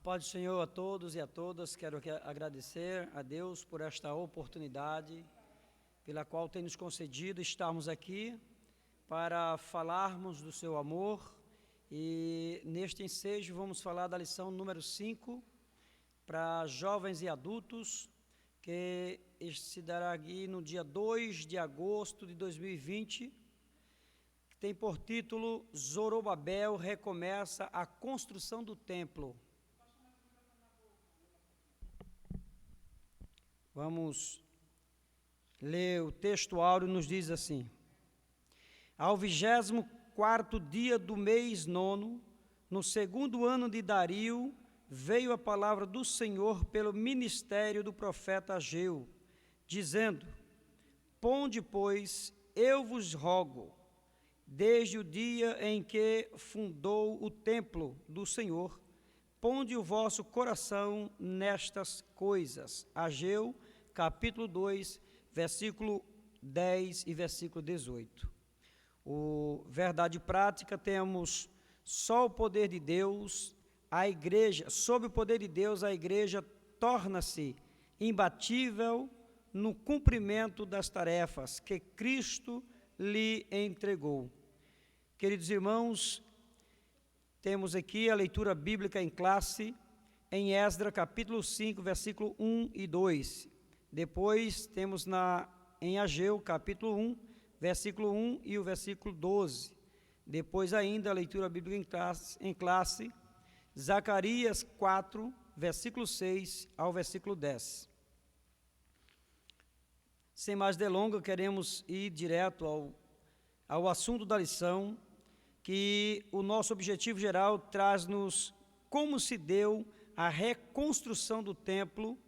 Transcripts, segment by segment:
A paz do Senhor a todos e a todas. Quero agradecer a Deus por esta oportunidade pela qual tem nos concedido estarmos aqui para falarmos do seu amor. E neste ensejo vamos falar da lição número 5 para jovens e adultos, que se dará aqui no dia 2 de agosto de 2020, que tem por título Zorobabel recomeça a construção do templo. Vamos ler o texto áureo, nos diz assim: ao 24º dia do mês nono, no segundo ano de Dario, veio a palavra do Senhor pelo ministério do profeta Ageu, dizendo: ponde, pois, eu vos rogo, desde o dia em que fundou o templo do Senhor, ponde o vosso coração nestas coisas. Ageu, capítulo 2, versículo 10 e versículo 18. Verdade prática, temos só o poder de Deus, a igreja, sob o poder de Deus, a igreja torna-se imbatível no cumprimento das tarefas que Cristo lhe entregou. Queridos irmãos, temos aqui a leitura bíblica em classe, em Esdras, capítulo 5, versículo 1 e 2. Depois temos em Ageu, capítulo 1, versículo 1 e o versículo 12. Depois ainda a leitura bíblica em classe, Zacarias 4, versículo 6 ao versículo 10. Sem mais delongas, queremos ir direto ao assunto da lição, que o nosso objetivo geral traz-nos como se deu a reconstrução do templo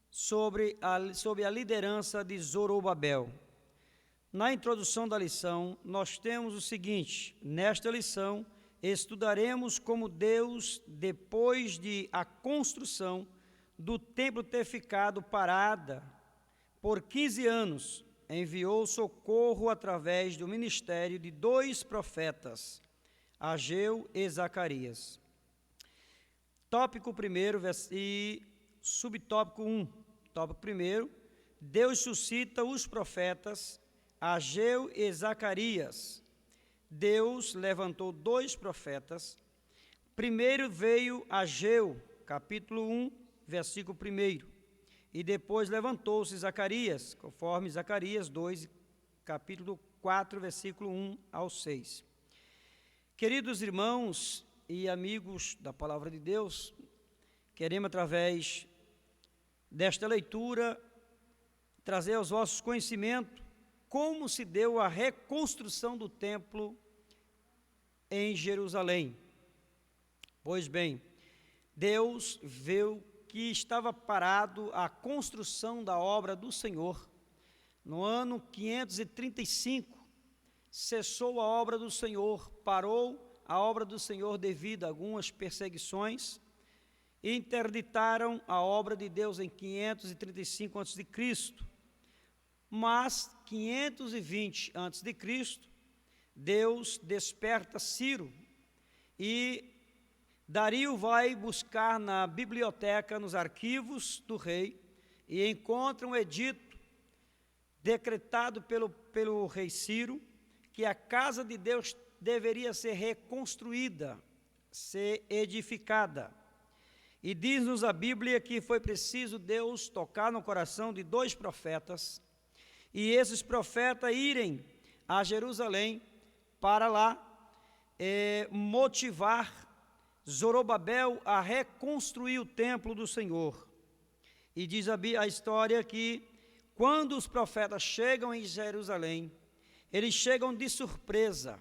sob a liderança de Zorobabel. Na introdução da lição, nós temos o seguinte: nesta lição, estudaremos como Deus, depois de a construção do templo ter ficado parada por 15 anos, enviou socorro através do ministério de 2 profetas, Ageu e Zacarias. Tópico 1 e subtópico 1. Tópico 1, Deus suscita os profetas Ageu e Zacarias. Deus levantou 2 profetas. Primeiro veio Ageu, capítulo 1, versículo 1, e depois levantou-se Zacarias, conforme Zacarias 2, capítulo 4, versículo 1 ao 6. Queridos irmãos e amigos da Palavra de Deus, queremos, através desta leitura, trazer aos vossos conhecimentos como se deu a reconstrução do templo em Jerusalém. Pois bem, Deus viu que estava parado a construção da obra do Senhor. No ano 535, cessou a obra do Senhor, parou a obra do Senhor devido a algumas perseguições, e interditaram a obra de Deus em 535 a.C. Mas 520 a.C., Deus desperta Ciro, e Dario vai buscar na biblioteca, nos arquivos do rei, e encontra um edito decretado pelo rei Ciro, que a casa de Deus deveria ser reconstruída, ser edificada. E diz-nos a Bíblia que foi preciso Deus tocar no coração de 2 profetas, e esses profetas irem a Jerusalém para lá motivar Zorobabel a reconstruir o templo do Senhor. E diz a história que quando os profetas chegam em Jerusalém, eles chegam de surpresa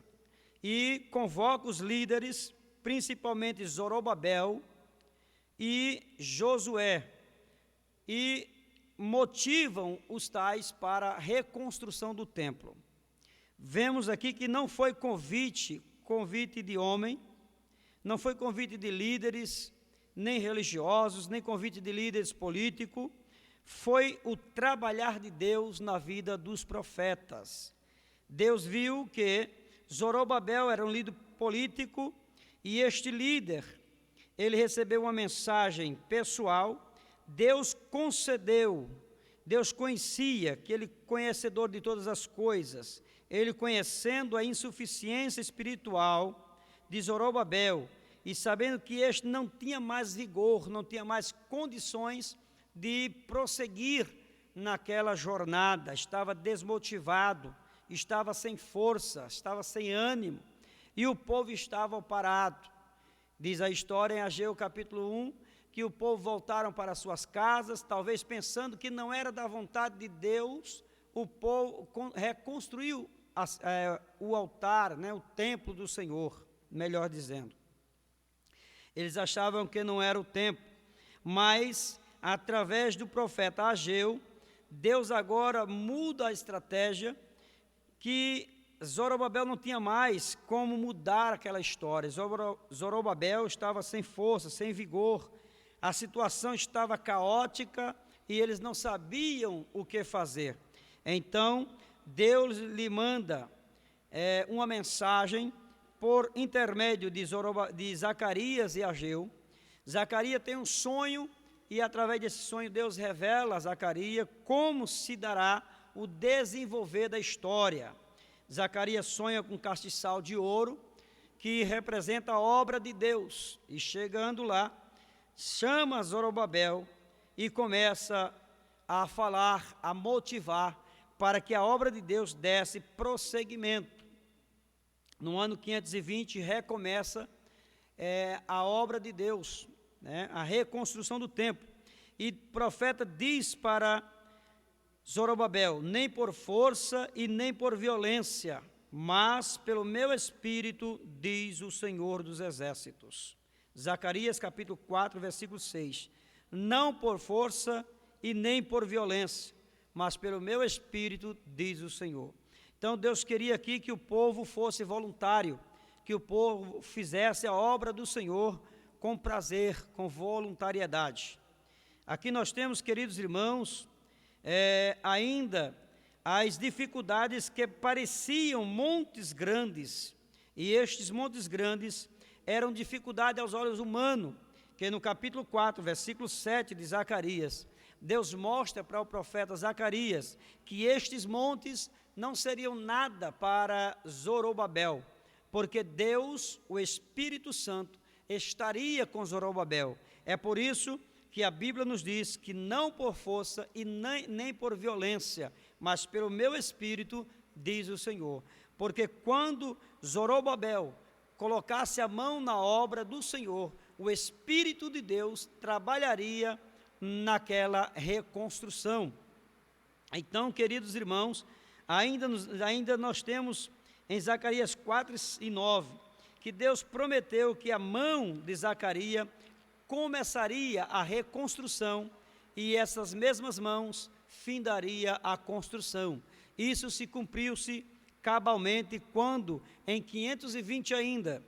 e convocam os líderes, principalmente Zorobabel e Josué, e motivam os tais para a reconstrução do templo. Vemos aqui que não foi convite de homem, não foi convite de líderes, nem religiosos, nem convite de líderes políticos, foi o trabalhar de Deus na vida dos profetas. Deus viu que Zorobabel era um líder político, e este líder ele recebeu uma mensagem pessoal. Deus concedeu, Deus conhecia que ele conhecedor de todas as coisas, ele conhecendo a insuficiência espiritual de Zorobabel e sabendo que este não tinha mais vigor, não tinha mais condições de prosseguir naquela jornada, estava desmotivado, estava sem força, estava sem ânimo, e o povo estava parado. Diz a história em Ageu capítulo 1, que o povo voltaram para suas casas, talvez pensando que não era da vontade de Deus, o povo reconstruiu o altar, o templo do Senhor, melhor dizendo. Eles achavam que não era o tempo, mas através do profeta Ageu, Deus agora muda a estratégia, que Zorobabel não tinha mais como mudar aquela história. Zorobabel estava sem força, sem vigor, a situação estava caótica e eles não sabiam o que fazer. Então, Deus lhe manda uma mensagem por intermédio de Zacarias e Ageu. Zacarias tem um sonho e através desse sonho Deus revela a Zacarias como se dará o desenvolver da história. Zacarias sonha com um castiçal de ouro que representa a obra de Deus, e chegando lá, chama Zorobabel e começa a falar, a motivar para que a obra de Deus desse prosseguimento. No ano 520 recomeça a obra de Deus, a reconstrução do templo, e o profeta diz para Zorobabel: nem por força e nem por violência, mas pelo meu espírito, diz o Senhor dos Exércitos. Zacarias capítulo 4, versículo 6. Não por força e nem por violência, mas pelo meu espírito, diz o Senhor. Então Deus queria aqui que o povo fosse voluntário, que o povo fizesse a obra do Senhor com prazer, com voluntariedade. Aqui nós temos, queridos irmãos, ainda as dificuldades que pareciam montes grandes, e estes montes grandes eram dificuldade aos olhos humanos, que no capítulo 4, versículo 7 de Zacarias, Deus mostra para o profeta Zacarias que estes montes não seriam nada para Zorobabel, porque Deus, o Espírito Santo, estaria com Zorobabel. É por isso que a Bíblia nos diz que não por força e nem por violência, mas pelo meu Espírito, diz o Senhor. Porque quando Zorobabel colocasse a mão na obra do Senhor, o Espírito de Deus trabalharia naquela reconstrução. Então, queridos irmãos, ainda nós temos em Zacarias 4 e 9, que Deus prometeu que a mão de Zacarias começaria a reconstrução e essas mesmas mãos findaria a construção. Isso se cumpriu-se cabalmente quando, em 520 ainda,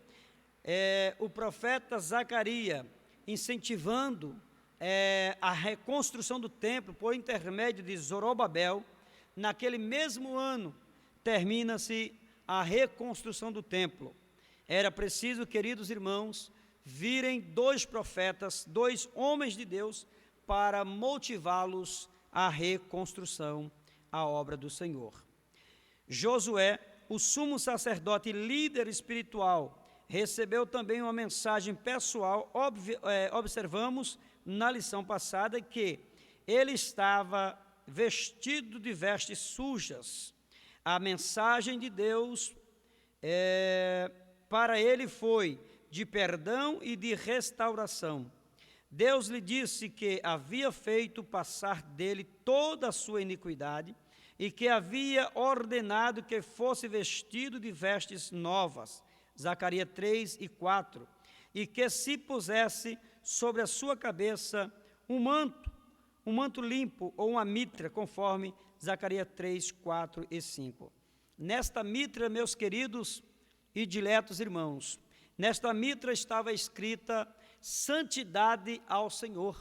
o profeta Zacarias, incentivando a reconstrução do templo por intermédio de Zorobabel, naquele mesmo ano, termina-se a reconstrução do templo. Era preciso, queridos irmãos, virem dois profetas, dois homens de Deus, para motivá-los à reconstrução, à obra do Senhor. Josué, o sumo sacerdote e líder espiritual, recebeu também uma mensagem pessoal. Observamos na lição passada que ele estava vestido de vestes sujas. A mensagem de Deus para ele foi de perdão e de restauração. Deus lhe disse que havia feito passar dele toda a sua iniquidade e que havia ordenado que fosse vestido de vestes novas, Zacarias 3 e 4, e que se pusesse sobre a sua cabeça um manto limpo ou uma mitra, conforme Zacarias 3, 4 e 5. Nesta mitra, meus queridos e diletos irmãos, nesta mitra estava escrita santidade ao Senhor.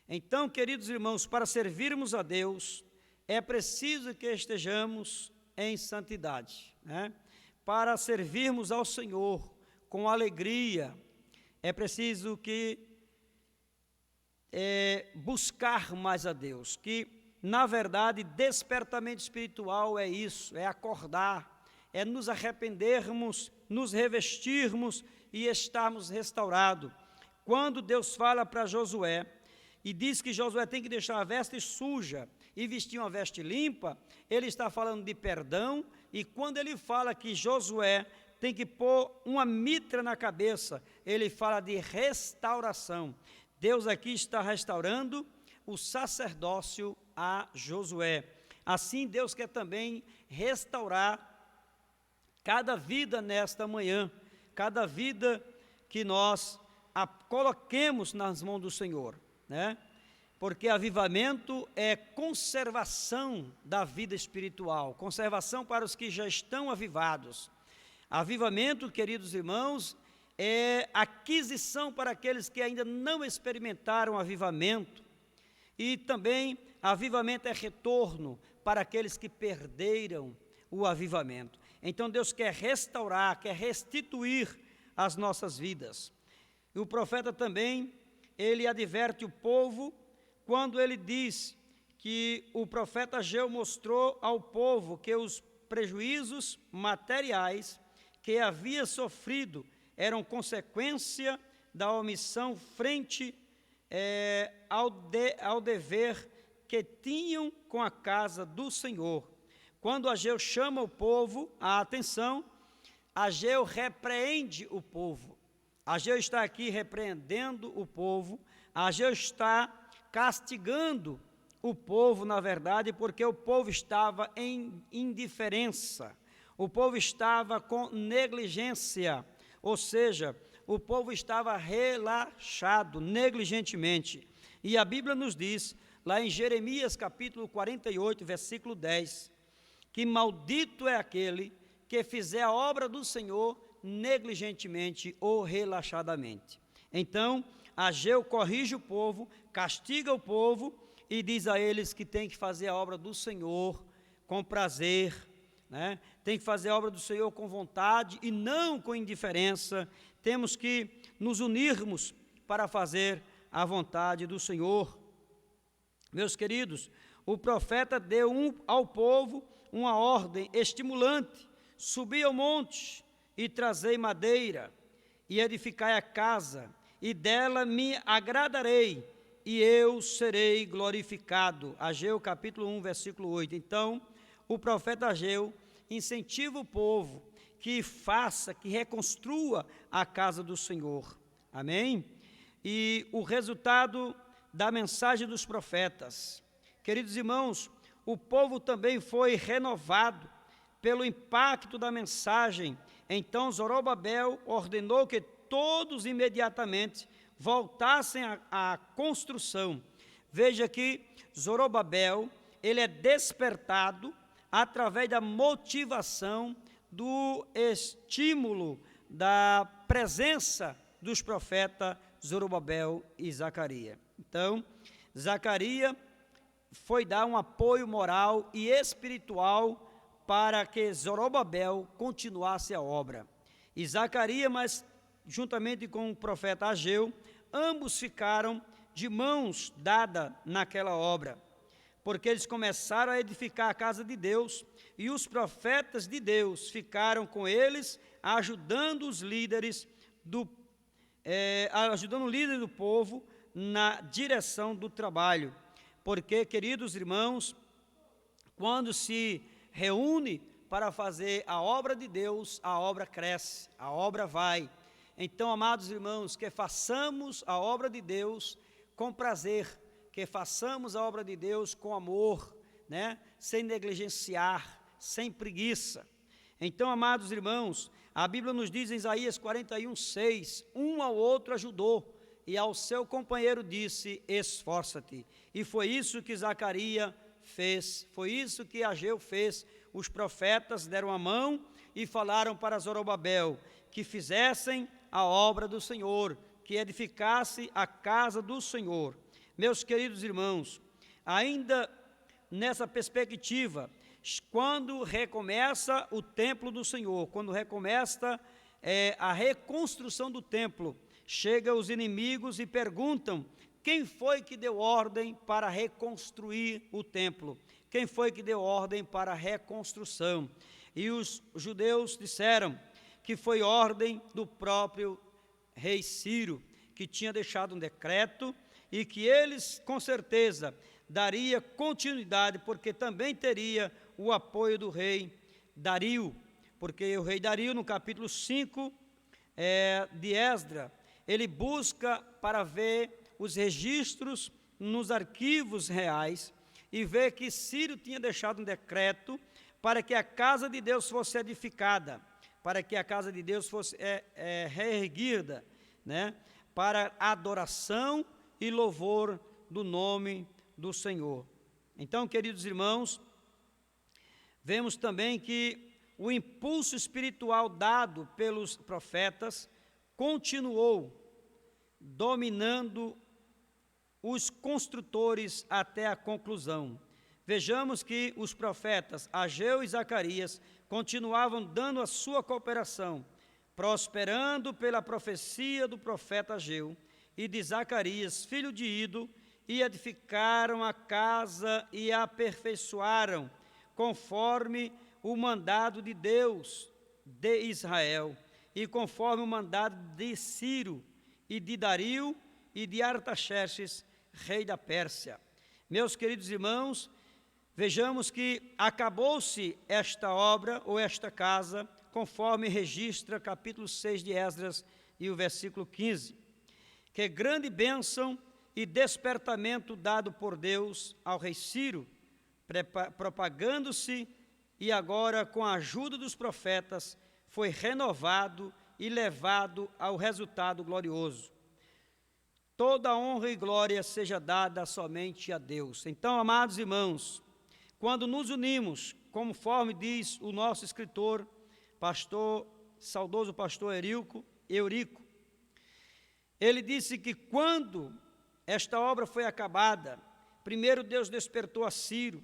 Então, queridos irmãos, para servirmos a Deus, é preciso que estejamos em santidade, Para servirmos ao Senhor com alegria, É preciso que buscar mais a Deus, que, na verdade, despertamento espiritual é isso, é acordar, é nos arrependermos, nos revestirmos e estarmos restaurados. Quando Deus fala para Josué, e diz que Josué tem que deixar a veste suja e vestir uma veste limpa, ele está falando de perdão, e quando ele fala que Josué tem que pôr uma mitra na cabeça, ele fala de restauração. Deus aqui está restaurando o sacerdócio a Josué. Assim, Deus quer também restaurar cada vida nesta manhã, cada vida que nós coloquemos nas mãos do Senhor, né? Porque avivamento é conservação da vida espiritual, conservação para os que já estão avivados. Avivamento, queridos irmãos, é aquisição para aqueles que ainda não experimentaram avivamento. E também avivamento é retorno para aqueles que perderam o avivamento. Então Deus quer restaurar, quer restituir as nossas vidas. E o profeta também, ele adverte o povo quando ele diz que o profeta Ageu mostrou ao povo que os prejuízos materiais que havia sofrido eram consequência da omissão frente ao dever que tinham com a casa do Senhor. Quando Ageu chama o povo à atenção, Ageu repreende o povo. Ageu está aqui repreendendo o povo, Ageu está castigando o povo, na verdade, porque o povo estava em indiferença, o povo estava com negligência, ou seja, o povo estava relaxado, negligentemente. E a Bíblia nos diz, lá em Jeremias capítulo 48, versículo 10, que maldito é aquele que fizer a obra do Senhor negligentemente ou relaxadamente. Então, Ageu corrige o povo, castiga o povo e diz a eles que tem que fazer a obra do Senhor com prazer, né? Tem que fazer a obra do Senhor com vontade e não com indiferença. Temos que nos unirmos para fazer a vontade do Senhor. Meus queridos, o profeta deu ao povo uma ordem estimulante: subi ao monte e trazei madeira e edificai a casa, e dela me agradarei, e eu serei glorificado. Ageu capítulo 1, versículo 8. Então, o profeta Ageu incentiva o povo que faça, que reconstrua a casa do Senhor. Amém? E o resultado da mensagem dos profetas. Queridos irmãos, o povo também foi renovado pelo impacto da mensagem. Então Zorobabel ordenou que todos imediatamente voltassem à construção. Veja que Zorobabel, ele é despertado através da motivação, do estímulo, da presença dos profetas Zorobabel e Zacarias. Então, Zacarias foi dar um apoio moral e espiritual para que Zorobabel continuasse a obra. E Zacarias, mas juntamente com o profeta Ageu, ambos ficaram de mãos dadas naquela obra, porque eles começaram a edificar a casa de Deus, e os profetas de Deus ficaram com eles, ajudando os líderes ajudando o líder do povo na direção do trabalho. Porque, queridos irmãos, quando se reúne para fazer a obra de Deus, a obra cresce, a obra vai. Então, amados irmãos, que façamos a obra de Deus com prazer, que façamos a obra de Deus com amor, né? Sem negligenciar, sem preguiça. Então, amados irmãos, a Bíblia nos diz em Isaías 41, 6, um ao outro ajudou, e ao seu companheiro disse, esforça-te. E foi isso que Zacarias fez, foi isso que Ageu fez. Os profetas deram a mão e falaram para Zorobabel que fizessem a obra do Senhor, que edificasse a casa do Senhor. Meus queridos irmãos, ainda nessa perspectiva, quando recomeça o templo do Senhor, quando recomeça a reconstrução do templo, chegam os inimigos e perguntam: quem foi que deu ordem para reconstruir o templo? Quem foi que deu ordem para a reconstrução? E os judeus disseram que foi ordem do próprio rei Ciro, que tinha deixado um decreto e que eles, com certeza, daria continuidade, porque também teria o apoio do rei Dario, porque o rei Dario, no capítulo 5 de Esdras, ele busca para ver os registros nos arquivos reais e vê que Ciro tinha deixado um decreto para que a casa de Deus fosse edificada, para que a casa de Deus fosse reerguida, né, para adoração e louvor do nome do Senhor. Então, queridos irmãos, vemos também que o impulso espiritual dado pelos profetas continuou dominando os construtores até a conclusão. Vejamos que os profetas Ageu e Zacarias continuavam dando a sua cooperação, prosperando pela profecia do profeta Ageu e de Zacarias, filho de Ido, e edificaram a casa e a aperfeiçoaram, conforme o mandado de Deus de Israel, e conforme o mandado de Ciro, e de Dario, e de Artaxerxes, rei da Pérsia. Meus queridos irmãos, vejamos que acabou-se esta obra, ou esta casa, conforme registra capítulo 6 de Esdras e o versículo 15. Que grande bênção e despertamento dado por Deus ao rei Ciro, propagando-se, e agora, com a ajuda dos profetas, foi renovado e levado ao resultado glorioso. Toda honra e glória seja dada somente a Deus. Então, amados irmãos, quando nos unimos, conforme diz o nosso escritor, saudoso pastor Eurico, ele disse que quando esta obra foi acabada, primeiro Deus despertou a Ciro,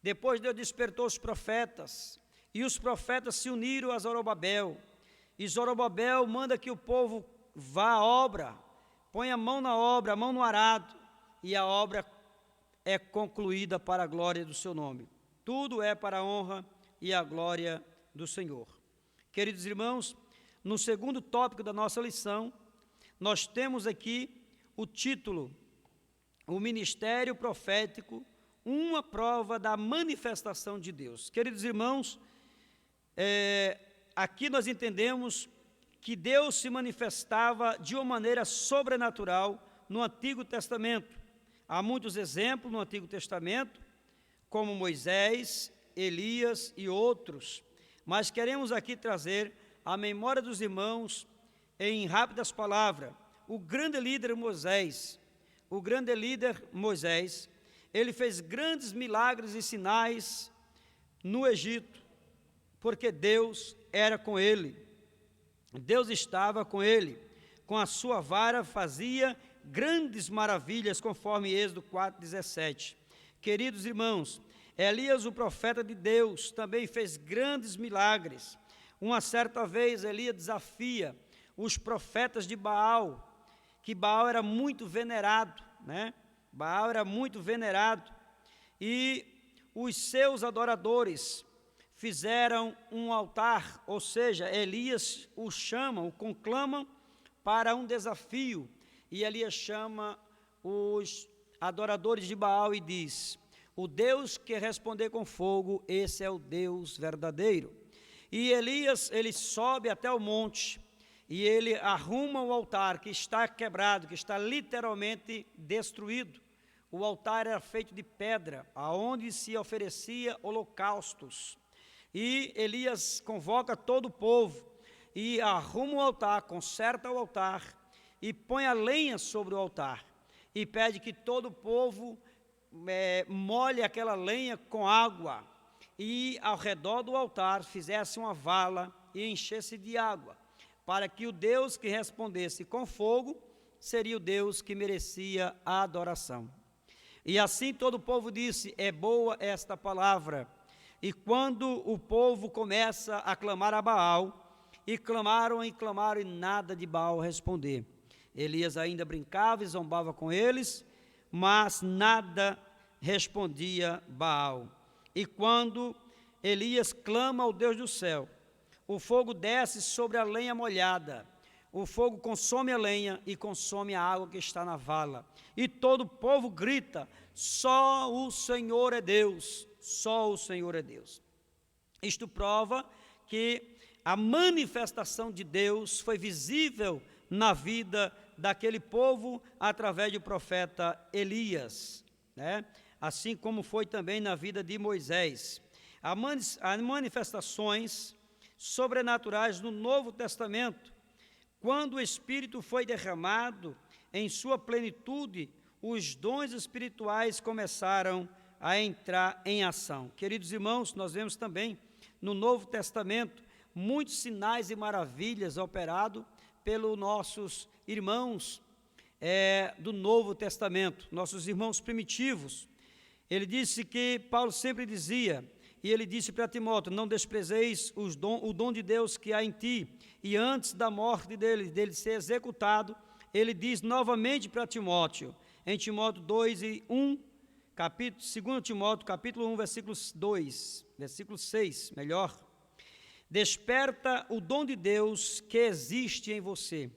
depois Deus despertou os profetas, e os profetas se uniram a Zorobabel, e Zorobabel manda que o povo vá à obra, põe a mão na obra, a mão no arado, e a obra é concluída para a glória do seu nome. Tudo é para a honra e a glória do Senhor. Queridos irmãos, no segundo tópico da nossa lição, nós temos aqui o título, o ministério profético, uma prova da manifestação de Deus. Queridos irmãos, aqui nós entendemos que Deus se manifestava de uma maneira sobrenatural no Antigo Testamento. Há muitos exemplos no Antigo Testamento, como Moisés, Elias e outros, mas queremos aqui trazer à memória dos irmãos, em rápidas palavras, o grande líder Moisés. O grande líder Moisés, ele fez grandes milagres e sinais no Egito, porque Deus era com ele. Deus estava com ele, com a sua vara fazia grandes maravilhas, conforme Êxodo 4,17. Queridos irmãos, Elias, o profeta de Deus, também fez grandes milagres. Uma certa vez, Elias desafia os profetas de Baal, que Baal era muito venerado, né? Baal era muito venerado, e os seus adoradores fizeram um altar, ou seja, Elias o chamam, o conclamam para um desafio, e Elias chama os adoradores de Baal e diz: o Deus que responder com fogo, esse é o Deus verdadeiro. E Elias, ele sobe até o monte, e ele arruma o altar que está quebrado, que está literalmente destruído. O altar era feito de pedra, aonde se oferecia holocaustos. E Elias convoca todo o povo e arruma o altar, conserta o altar e põe a lenha sobre o altar. E pede que todo o povo molhe aquela lenha com água e ao redor do altar fizesse uma vala e enchesse de água, para que o Deus que respondesse com fogo seria o Deus que merecia a adoração. E assim todo o povo disse: é boa esta palavra. E quando o povo começa a clamar a Baal, e clamaram, e nada de Baal responder. Elias ainda brincava e zombava com eles, mas nada respondia Baal. E quando Elias clama ao Deus do céu, o fogo desce sobre a lenha molhada, o fogo consome a lenha e consome a água que está na vala. E todo o povo grita: só o Senhor é Deus, só o Senhor é Deus. Isto prova que a manifestação de Deus foi visível na vida daquele povo através do profeta Elias, né? Assim como foi também na vida de Moisés. As manifestações sobrenaturais no Novo Testamento, quando o Espírito foi derramado em sua plenitude, os dons espirituais começaram a entrar em ação. Queridos irmãos, nós vemos também no Novo Testamento muitos sinais e maravilhas operados pelos nossos irmãos do Novo Testamento, nossos irmãos primitivos. Ele disse que, Paulo sempre dizia, e ele disse para Timóteo: não desprezeis o dom de Deus que há em ti. E antes da morte dele ser executado, ele diz novamente para Timóteo, em Timóteo 2 e 1, 2 Timóteo, capítulo 1, versículo 6, melhor. Desperta o dom de Deus que existe em você.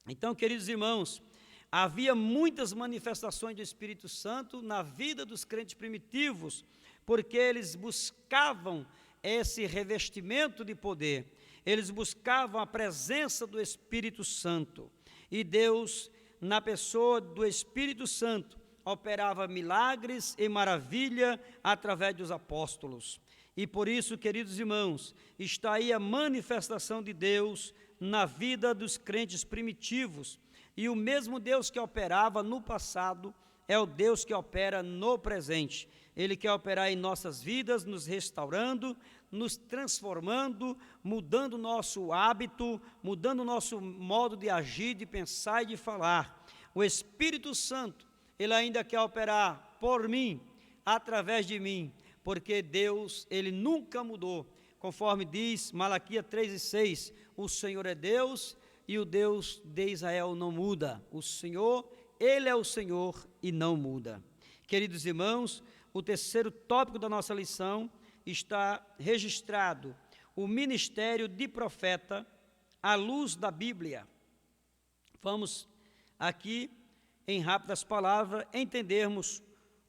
Então, queridos irmãos, havia muitas manifestações do Espírito Santo na vida dos crentes primitivos, porque eles buscavam esse revestimento de poder, eles buscavam a presença do Espírito Santo, e Deus, na pessoa do Espírito Santo, operava milagres e maravilha através dos apóstolos. E por isso, queridos irmãos, está aí a manifestação de Deus na vida dos crentes primitivos. E o mesmo Deus que operava no passado é o Deus que opera no presente. Ele quer operar em nossas vidas, nos restaurando, nos transformando, mudando o nosso hábito, mudando o nosso modo de agir, de pensar e de falar. O Espírito Santo, ele ainda quer operar por mim, através de mim, porque Deus, ele nunca mudou. Conforme diz Malaquias 3:6, o Senhor é Deus e o Deus de Israel não muda. O Senhor, ele é o Senhor e não muda. Queridos irmãos, o terceiro tópico da nossa lição está registrado: o ministério de profeta à luz da Bíblia. Vamos aqui, em rápidas palavras, entendermos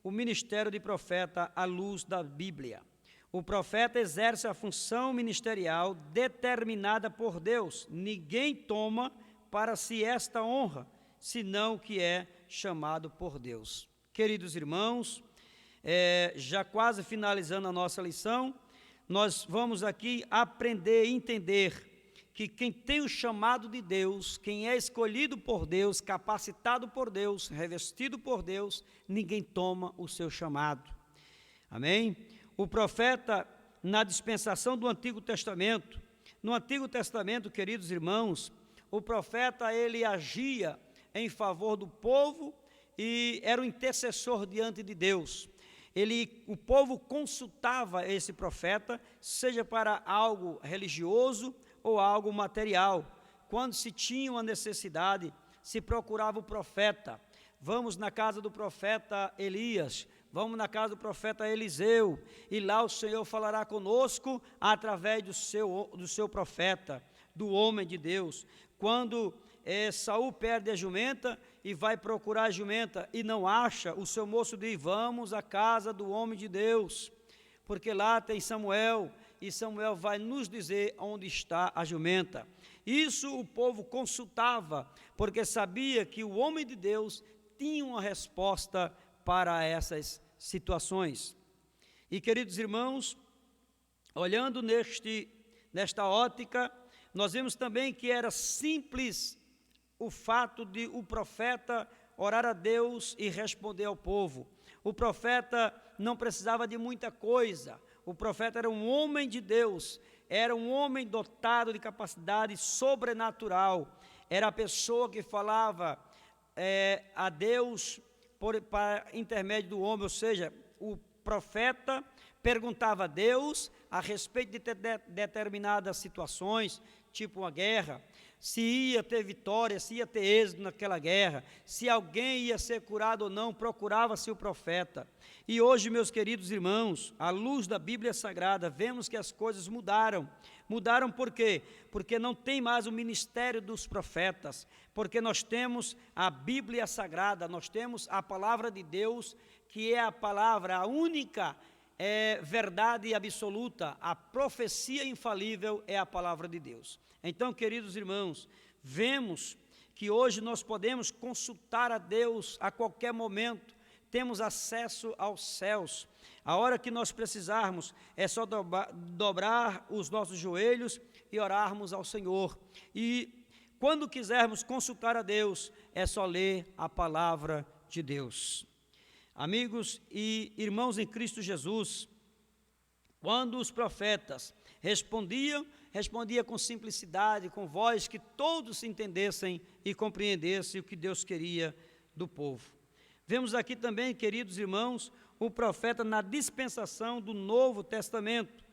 o ministério de profeta à luz da Bíblia. O profeta exerce a função ministerial determinada por Deus. Ninguém toma para si esta honra, senão o que é chamado por Deus. Queridos irmãos, já quase finalizando a nossa lição, nós vamos aqui aprender e entender que quem tem o chamado de Deus, quem é escolhido por Deus, capacitado por Deus, revestido por Deus, ninguém toma o seu chamado. Amém? O profeta, na dispensação do Antigo Testamento, no Antigo Testamento, queridos irmãos, o profeta, ele agia em favor do povo e era o intercessor diante de Deus. O povo consultava esse profeta, seja para algo religioso ou algo material. Quando se tinha uma necessidade, se procurava o profeta. Vamos na casa do profeta Elias, vamos na casa do profeta Eliseu, e lá o Senhor falará conosco através do seu profeta, do homem de Deus. Quando Saul perde a jumenta e vai procurar a jumenta e não acha, o seu moço diz: vamos à casa do homem de Deus, porque lá tem Samuel, e Samuel vai nos dizer onde está a jumenta. Isso o povo consultava, porque sabia que o homem de Deus tinha uma resposta para essas situações. E, queridos irmãos, olhando nesta ótica, nós vemos também que era simples o fato de o profeta orar a Deus e responder ao povo. O profeta não precisava de muita coisa. O profeta era um homem de Deus, era um homem dotado de capacidade sobrenatural. Era a pessoa que falava a Deus para intermédio do homem, ou seja, o profeta perguntava a Deus a respeito de determinadas situações. tipo uma guerra, se ia ter vitória, se ia ter êxito naquela guerra, se alguém ia ser curado ou não, procurava-se o profeta. E hoje, meus queridos irmãos, à luz da Bíblia Sagrada, vemos que as coisas mudaram. Mudaram por quê? Porque não tem mais o ministério dos profetas, porque nós temos a Bíblia Sagrada, nós temos a palavra de Deus, que é a palavra, a única verdade absoluta, a profecia infalível é a palavra de Deus. Então, queridos irmãos, vemos que hoje nós podemos consultar a Deus a qualquer momento, temos acesso aos céus. A hora que nós precisarmos é só dobrar os nossos joelhos e orarmos ao Senhor. E quando quisermos consultar a Deus, é só ler a palavra de Deus. Amigos e irmãos em Cristo Jesus, quando os profetas respondia com simplicidade, com voz que todos entendessem e compreendessem o que Deus queria do povo. Vemos aqui também, queridos irmãos, o profeta na dispensação do Novo Testamento.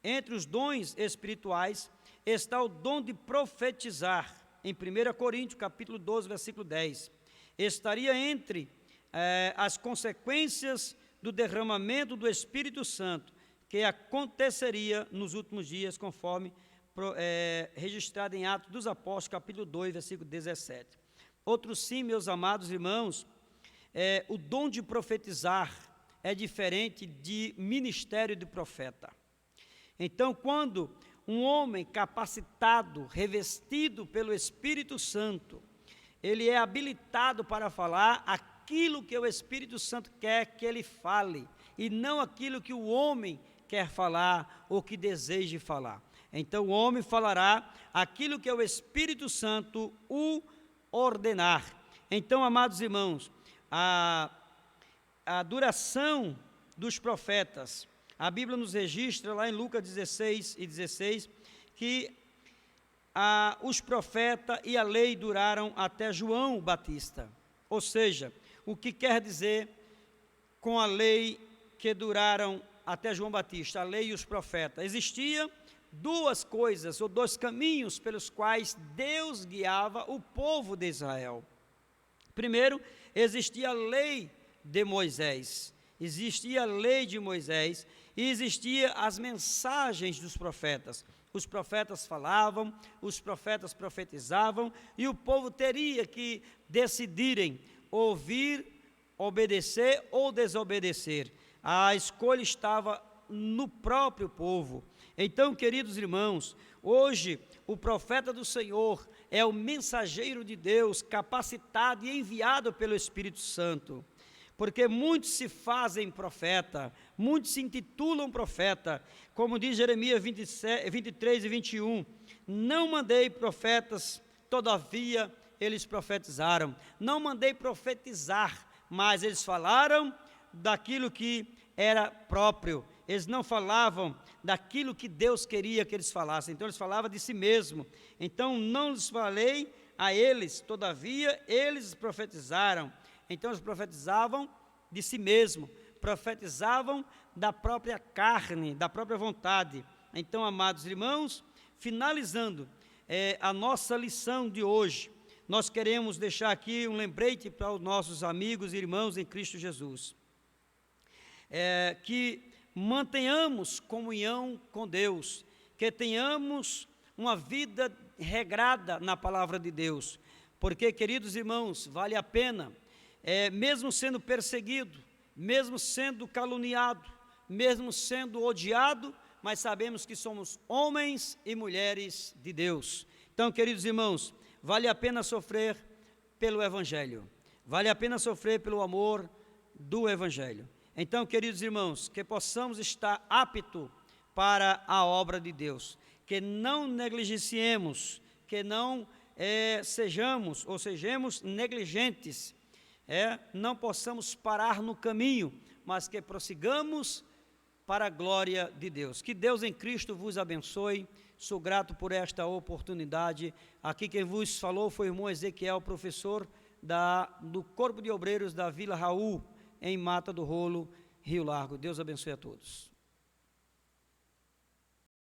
Entre os dons espirituais está o dom de profetizar, em 1 Coríntios, capítulo 12, versículo 10. Estaria entre as consequências do derramamento do Espírito Santo, que aconteceria nos últimos dias, conforme registrado em Atos dos Apóstolos, capítulo 2, versículo 17. Outro sim, meus amados irmãos, o dom de profetizar é diferente de ministério de profeta. Então, quando um homem capacitado, revestido pelo Espírito Santo, ele é habilitado para falar aquilo que o Espírito Santo quer que ele fale, e não aquilo que o homem quer falar ou que deseje falar. Então o homem falará aquilo que é o Espírito Santo o ordenar. Então, amados irmãos, a duração dos profetas, a Bíblia nos registra lá em Lucas 16:16, que os profetas e a lei duraram até João Batista. Ou seja, o que quer dizer com a lei que duraram até João Batista, a lei e os profetas? Existia duas coisas, ou dois caminhos pelos quais Deus guiava o povo de Israel. Primeiro, existia a lei de Moisés, existia a lei de Moisés e existia as mensagens dos profetas. Os profetas falavam, os profetas profetizavam e o povo teria que decidirem ouvir, obedecer ou desobedecer. A escolha estava no próprio povo. Então, queridos irmãos, hoje o profeta do Senhor é o mensageiro de Deus, capacitado e enviado pelo Espírito Santo. Porque muitos se fazem profeta, muitos se intitulam profeta, como diz Jeremias 23 e 21, não mandei profetas, todavia eles profetizaram. Não mandei profetizar, mas eles falaram daquilo que era próprio. Eles não falavam daquilo que Deus queria que eles falassem, então eles falavam de si mesmo. Então não lhes falei a eles, todavia eles profetizaram. Então eles profetizavam de si mesmo, profetizavam da própria carne, da própria vontade. Então, amados irmãos, finalizando a nossa lição de hoje, nós queremos deixar aqui um lembrete para os nossos amigos e irmãos em Cristo Jesus. Que mantenhamos comunhão com Deus, que tenhamos uma vida regrada na palavra de Deus, porque, queridos irmãos, vale a pena, mesmo sendo perseguido, mesmo sendo caluniado, mesmo sendo odiado, mas sabemos que somos homens e mulheres de Deus. Então, queridos irmãos, vale a pena sofrer pelo Evangelho, vale a pena sofrer pelo amor do Evangelho. Então, queridos irmãos, que possamos estar aptos para a obra de Deus, que não negligenciemos, que não sejamos negligentes, não possamos parar no caminho, mas que prossigamos para a glória de Deus. Que Deus em Cristo vos abençoe. Sou grato por esta oportunidade. Aqui quem vos falou foi o irmão Ezequiel, professor do Corpo de Obreiros da Vila Raul, em Mata do Rolo, Rio Largo. Deus abençoe a todos.